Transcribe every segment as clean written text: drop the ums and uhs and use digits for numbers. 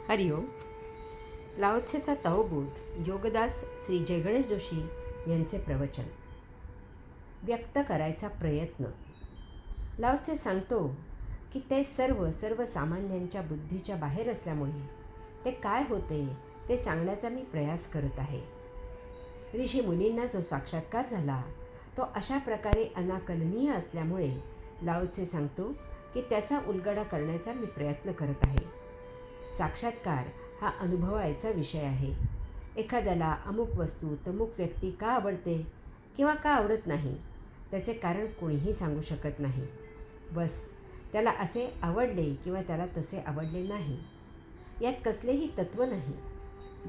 हरिओम. लाओत्सेचा तवबोध योगदास श्री जयगणेश जोशी यांचे प्रवचन. व्यक्त करायचा प्रयत्न. लाओत्से सांगतो की ते सर्वसामान्यांच्या बुद्धीच्या बाहेर असल्यामुळे ते काय होते ते सांगण्याचा मी प्रयास करत आहे. ऋषी मुनींना जो साक्षात्कार झाला तो अशा प्रकारे अनाकलनीय असल्यामुळे लाओत्से सांगतो की त्याचा उलगडा करण्याचा मी प्रयत्न करत आहे. साक्षात्कार हा अनुभवायचा विषय आहे. एखाद्याला अमुक वस्तू तमुक व्यक्ती का आवडते किंवा का आवडत नाही त्याचे कारण कोणीही सांगू शकत नाही. बस त्याला असे आवडले किंवा त्याला तसे आवडले नाही, यात कसलेही तत्त्व नाही.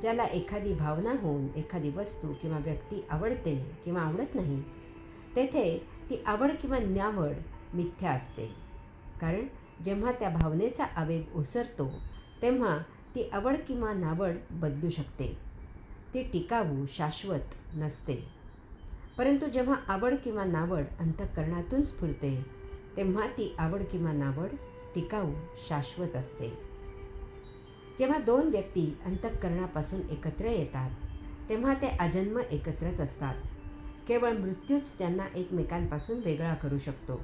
ज्याला एखादी भावना होऊन एखादी वस्तू किंवा व्यक्ती आवडते किंवा आवडत नाही तेथे ती आवड किंवा नावड मिथ्या असते. कारण जेव्हा त्या भावनेचा आवेग ओसरतो तेव्हा ती आवड किंवा नावड बदलू शकते. ती टिकाऊ शाश्वत नसते. परंतु जेव्हा आवड किंवा नावड अंतःकरणातून स्फुरते तेव्हा ती आवड किंवा नावड टिकाऊ शाश्वत असते. जेव्हा दोन व्यक्ती अंतःकरणापासून एकत्र येतात तेव्हा ते आजन्म एकत्रच असतात. केवळ मृत्यूच त्यांना एकमेकांपासून वेगळा करू शकतो.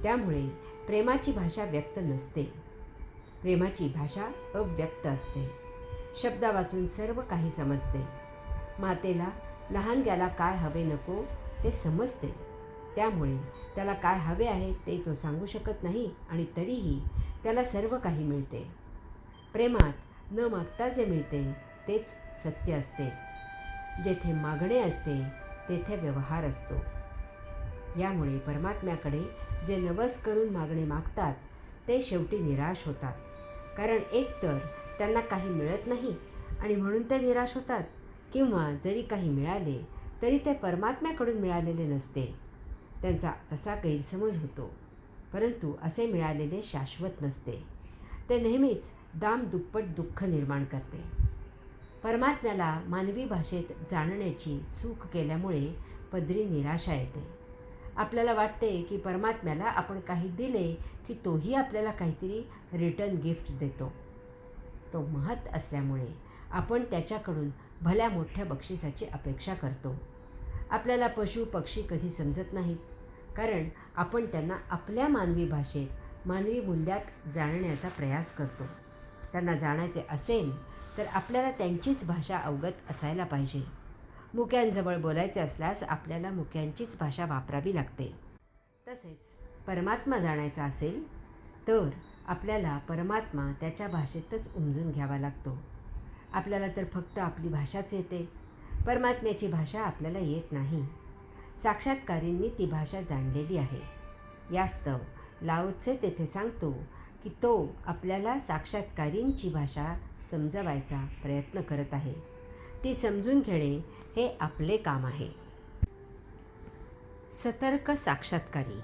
त्यामुळे प्रेमाची भाषा व्यक्त नसते. प्रेमाची भाषा अव्यक्त असते. शब्दा वाचून सर्व काही समजते. मातेला लहानग्याला काय हवे नको ते समजते. त्यामुळे त्याला काय हवे आहे ते तो सांगू शकत नाही आणि तरीही त्याला सर्व काही मिळते. प्रेमात न मागता जे मिळते तेच सत्य असते. जेथे मागणे असते तेथे व्यवहार असतो. यामुळे परमात्म्याकडे जे नवस करून मागणे मागतात ते शेवटी निराश होतात. कारण एकतर त्यांना काही मिळत नाही आणि म्हणून ते निराश होतात, किंवा जरी काही मिळाले तरी ते परमात्म्याकडून मिळालेले नसते. त्यांचा तसा गैरसमज होतो. परंतु असे मिळालेले शाश्वत नसते. ते नेहमीच दामदुप्पट दुःख निर्माण करते. परमात्म्याला मानवी भाषेत जाणण्याची चूक केल्यामुळे पदरी निराशा येते. आपल्याला वाटते की परमात्म्याला आपण काही दिले की तोही आपल्याला काहीतरी रिटर्न गिफ्ट देतो. तो महत् असल्यामुळे आपण त्याच्याकडून भल्या मोठ्या बक्षिसाची अपेक्षा करतो. आपल्याला पशु पक्षी कधी समजत नाहीत, कारण आपण त्यांना आपल्या मानवी भाषेत मानवी मूल्यात जाणण्याचा प्रयास करतो. त्यांना जाणायचे असेल तर आपल्याला त्यांचीच भाषा अवगत असायला पाहिजे. मुक्यांजवळ बोलायचे असल्यास आपल्याला मुक्यांचीच भाषा वापरावी लागते. तसेच परमात्मा जाणायचा असेल तर आपल्याला परमात्मा त्याच्या भाषेतच उमजून घ्यावा लागतो. आपल्याला तर फक्त आपली भाषाच येते. परमात्म्याची भाषा आपल्याला येत नाही. साक्षात्कारींनी ती भाषा जाणलेली आहे. यास्तव लाओत्से तेथे सांगतो की तो आपल्याला साक्षात्कारींची भाषा समजवायचा प्रयत्न करत आहे. ती समजून घेणे हे आपले काम आहे. सतर्क साक्षात्कारी.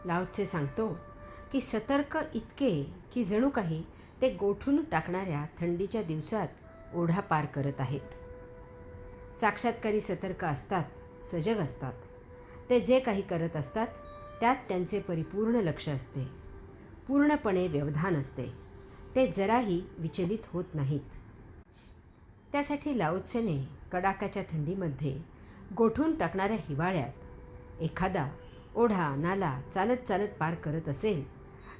लाओत्से सांगतो की सतर्क इतके की जणू काही ते गोठून टाकणाऱ्या थंडीच्या दिवसात ओढा पार करत आहेत. साक्षात्कारी सतर्क असतात, सजग असतात. ते जे काही करत असतात त्यात त्यांचे परिपूर्ण लक्ष असते. पूर्णपणे व्यवधान असते. ते जराही विचलित होत नाहीत. त्यासाठी लाओत्सेने कडाक्याच्या थंडीमध्ये गोठून टाकणाऱ्या हिवाळ्यात एखादा ओढा नाला चालत चालत पार करत असेल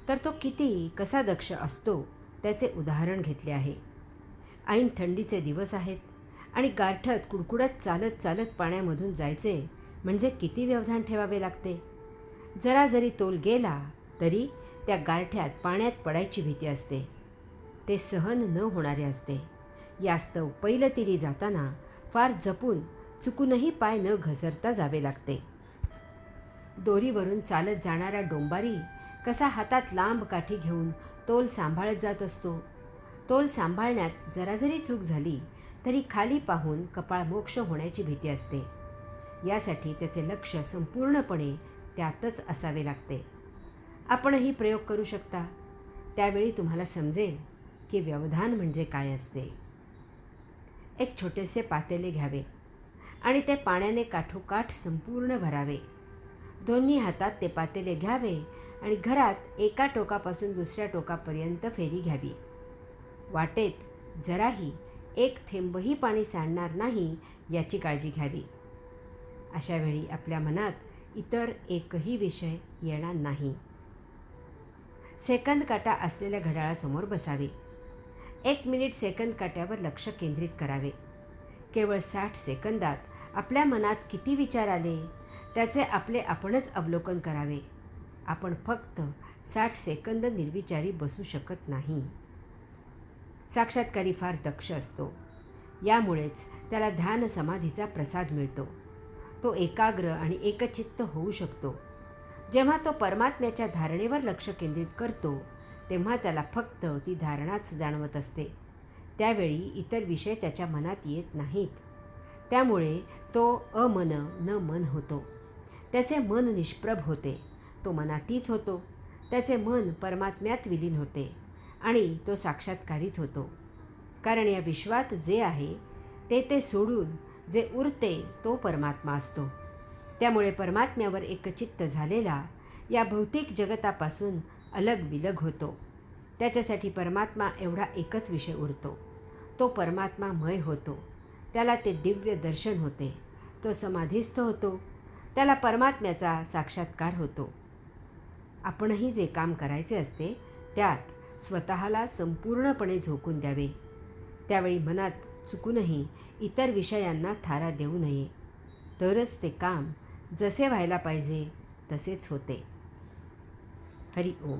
तर तो किती कसा दक्ष असतो त्याचे उदाहरण घेतले आहे. ऐन थंडीचे दिवस आहेत आणि गारठ्यात कुडकुडत चालत चालत पाण्यामधून जायचे म्हणजे किती व्यवधान ठेवावे लागते. जरा जरी तोल गेला तरी त्या गारठ्यात पाण्यात पडायची भीती असते. ते सहन न होणारे असते. यास्तव पैलतीरी जाताना फार जपून चुकूनही पाय न घसरता जावे लागते. दोरीवरून चालत जाणारा डोंबारी कसा हातात लांब काठी घेऊन तोल सांभाळत जात असतो. तोल सांभाळण्यात जरा जरी चूक झाली तरी खाली पाहून कपाळमोक्ष होण्याची भीती असते. यासाठी त्याचे लक्ष संपूर्णपणे त्यातच असावे लागते. आपणही प्रयोग करू शकता. त्यावेळी तुम्हाला समजेल की व्यवधान म्हणजे काय असते. एक छोटेसे पातेले घ्यावे आणि ते पाण्याने काठोकाठ संपूर्ण भरावे. दोन्ही हातात ते पातेले घ्यावे आणि घरात एका टोकापासून दुसऱ्या टोकापर्यंत फेरी घ्यावी. वाटेत जराही एक थेंबही पाणी सांडणार नाही याची काळजी घ्यावी. अशा वेळी आपल्या मनात इतर एकही विषय येणार नाही. सेकंद काटा असलेल्या घड्याळासमोर बसावे. 1 मिनिट सेकंद काट्यावर लक्ष केंद्रित करावे. केवळ 60 सेकंदात आपल्या मनात किती विचार आले त्याचे आपले आपणच अवलोकन करावे. आपण फक्त 60 सेकंद निर्विचारी बसू शकत नाही. साक्षात्कारी फार दक्ष असतो. यामुळेच त्याला ध्यान समाधीचा प्रसाद मिळतो. तो एकाग्र आणि एकचित्त होऊ शकतो. जेव्हा तो परमात्म्याच्या धारणेवर लक्ष केंद्रित करतो तेव्हा त्याला फक्त ती धारणाच जाणवत असते. त्यावेळी इतर विषय त्याच्या मनात येत नाहीत. त्यामुळे तो अमन न मन होतो. त्याचे मन निष्प्रभ होते. तो मनातीत होतो. त्याचे मन परमात्म्यात विलीन होते आणि तो साक्षात्कारित होतो. कारण या विश्वात जे आहे ते सोडून जे उरते तो परमात्मा असतो. त्यामुळे परमात्म्यावर एकचित्त झालेला या भौतिक जगतापासून अलग विलग होतो. त्याच्यासाठी परमात्मा एवढा एकच विषय उरतो. तो परमात्मामय होतो. त्याला ते दिव्य दर्शन होते. तो समाधीस्थ होतो. त्याला परमात्म्याचा साक्षात्कार होतो. आपणही जे काम करायचे असते त्यात स्वतःला संपूर्णपणे झोकून द्यावे. त्यावेळी मनात चुकूनही इतर विषयांना थारा देऊ नये. तरच ते काम जसे व्हायला पाहिजे तसेच होते. हरि ओम.